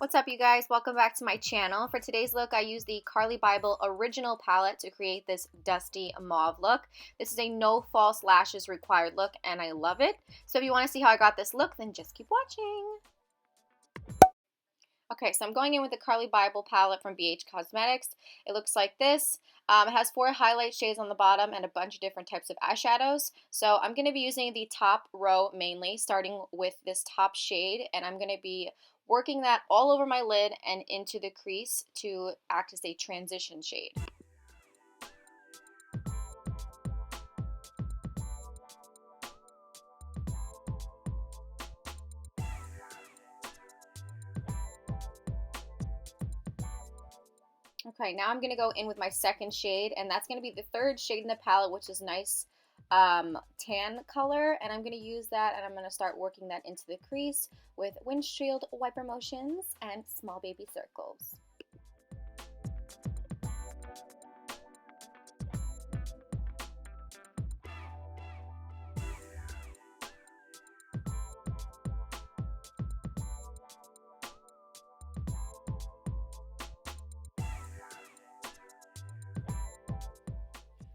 What's up, you guys? Welcome back to my channel. For today's look, I used the Carli Bybel original palette to create this dusty mauve look. This is a no false lashes required look, and I love it. So if you want to see how I got this look, then just keep watching. Okay, so I'm going in with the Carli Bybel palette from BH Cosmetics. It looks like this. It has 4 highlight shades on the bottom and a bunch of different types of eyeshadows. So I'm going to be using the top row mainly, starting with this top shade, and I'm going to be working that all over my lid and into the crease to act as a transition shade. Okay, now I'm going to go in with my second shade, and that's going to be the third shade in the palette, which is nice tan color, and I'm going to use that, and I'm going to start working that into the crease with windshield wiper motions and small baby circles.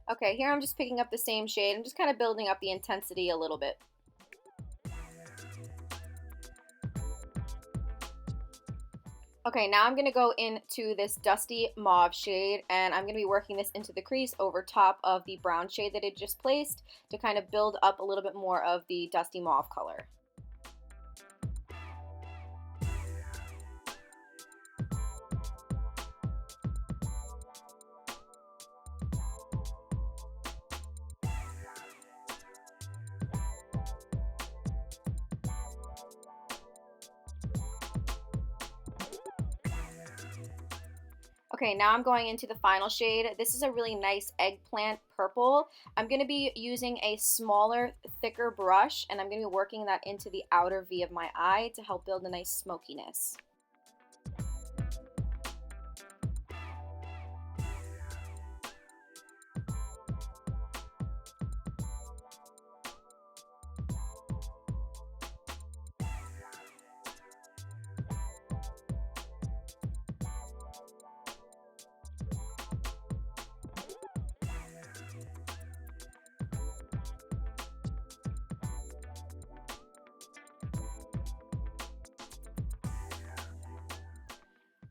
Okay, here I'm just picking up the same shade. I'm just kind of building up the intensity a little bit. Okay, now I'm going to go into this dusty mauve shade, and I'm going to be working this into the crease over top of the brown shade that I just placed to kind of build up a little bit more of the dusty mauve color. Okay, now I'm going into the final shade. This is a really nice eggplant purple. I'm going to be using a smaller, thicker brush, and I'm going to be working that into the outer V of my eye to help build a nice smokiness.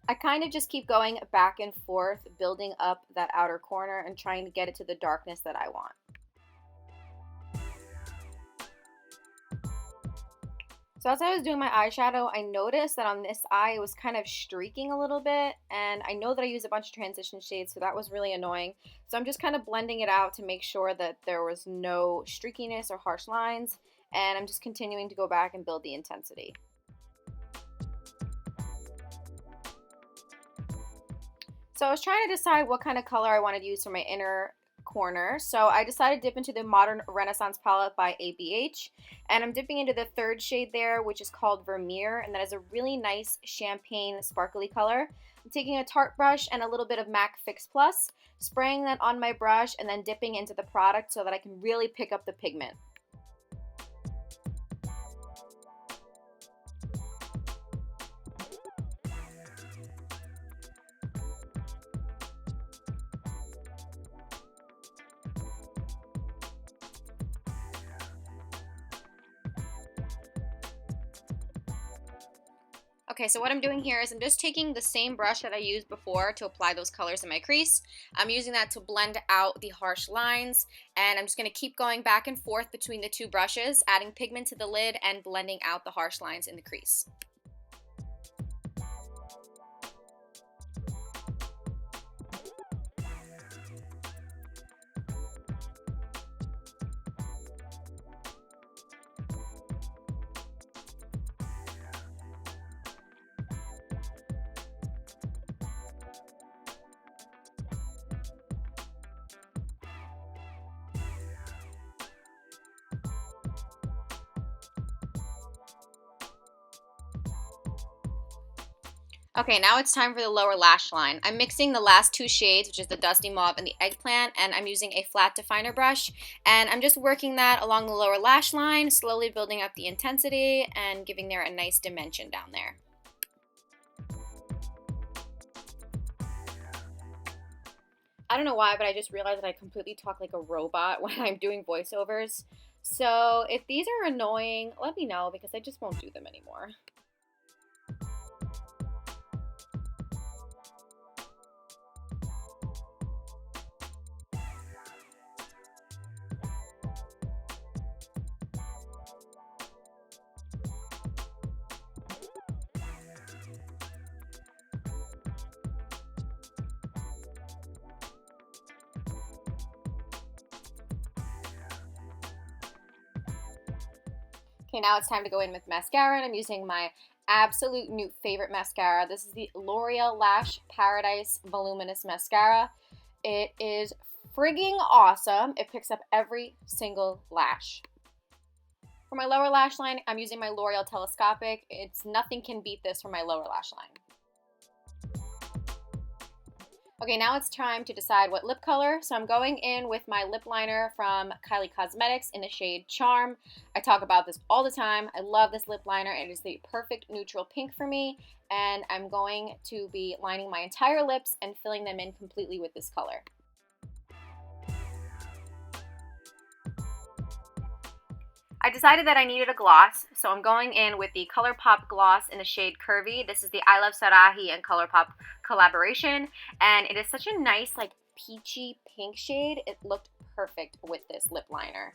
I kind of just keep going back and forth, building up that outer corner and trying to get it to the darkness that I want. So as I was doing my eyeshadow, I noticed that on this eye it was kind of streaking a little bit, and I know that I used a bunch of transition shades, so that was really annoying. So I'm just kind of blending it out to make sure that there was no streakiness or harsh lines, and I'm just continuing to go back and build the intensity. So I was trying to decide what kind of color I wanted to use for my inner corner. So I decided to dip into the Modern Renaissance palette by ABH. And I'm dipping into the third shade there, which is called Vermeer. And that is a really nice champagne sparkly color. I'm taking a Tarte brush and a little bit of MAC Fix Plus, spraying that on my brush and then dipping into the product so that I can really pick up the pigment. Okay, so what I'm doing here is I'm just taking the same brush that I used before to apply those colors in my crease. I'm using that to blend out the harsh lines, and I'm just going to keep going back and forth between the two brushes, adding pigment to the lid and blending out the harsh lines in the crease. Okay, now it's time for the lower lash line. I'm mixing the last 2 shades, which is the Dusty Mauve and the Eggplant, and I'm using a flat definer brush. And I'm just working that along the lower lash line, slowly building up the intensity and giving there a nice dimension down there. I don't know why, but I just realized that I completely talk like a robot when I'm doing voiceovers. So if these are annoying, let me know because I just won't do them anymore. Okay, now it's time to go in with mascara, and I'm using my absolute new favorite mascara. This is the L'Oreal Lash Paradise Voluminous Mascara. It is frigging awesome. It picks up every single lash. For my lower lash line, I'm using my L'Oreal Telescopic. Nothing can beat this for my lower lash line. Okay, now it's time to decide what lip color. So I'm going in with my lip liner from Kylie Cosmetics in the shade Charm. I talk about this all the time. I love this lip liner. It is the perfect neutral pink for me. And I'm going to be lining my entire lips and filling them in completely with this color. I decided that I needed a gloss, so I'm going in with the Colourpop gloss in the shade Curvii. This is the I Love Sarahi and Colourpop collaboration, and it is such a nice, like, peachy pink shade. It looked perfect with this lip liner.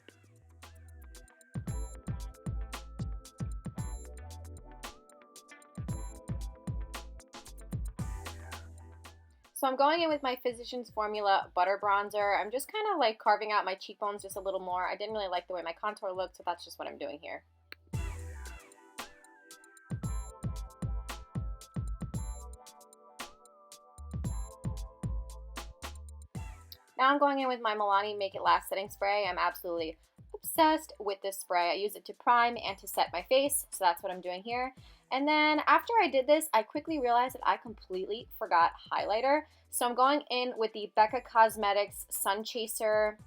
So I'm going in with my Physicians Formula Butter Bronzer. I'm just kind of like carving out my cheekbones just a little more. I didn't really like the way my contour looked, so that's just what I'm doing here. Now I'm going in with my Milani Make It Last Setting Spray. I'm absolutely obsessed with this spray. I use it to prime and to set my face, so that's what I'm doing here. And then after I did this, I quickly realized that I completely forgot highlighter. So I'm going in with the Becca Cosmetics Sun Chaser,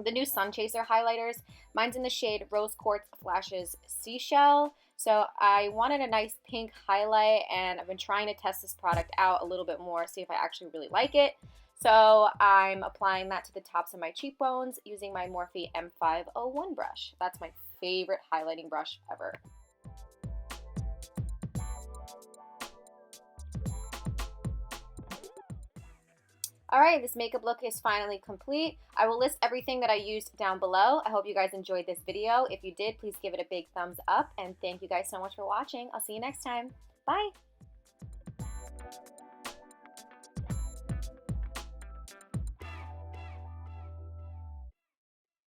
the new Sun Chaser highlighters. Mine's in the shade Rose Quartz Flashes Seashell. So I wanted a nice pink highlight, and I've been trying to test this product out a little bit more, see if I actually really like it. So I'm applying that to the tops of my cheekbones using my Morphe M501 brush. That's my favorite highlighting brush ever. Alright, this makeup look is finally complete. I will list everything that I used down below. I hope you guys enjoyed this video. If you did, please give it a big thumbs up, and thank you guys so much for watching. I'll see you next time. Bye!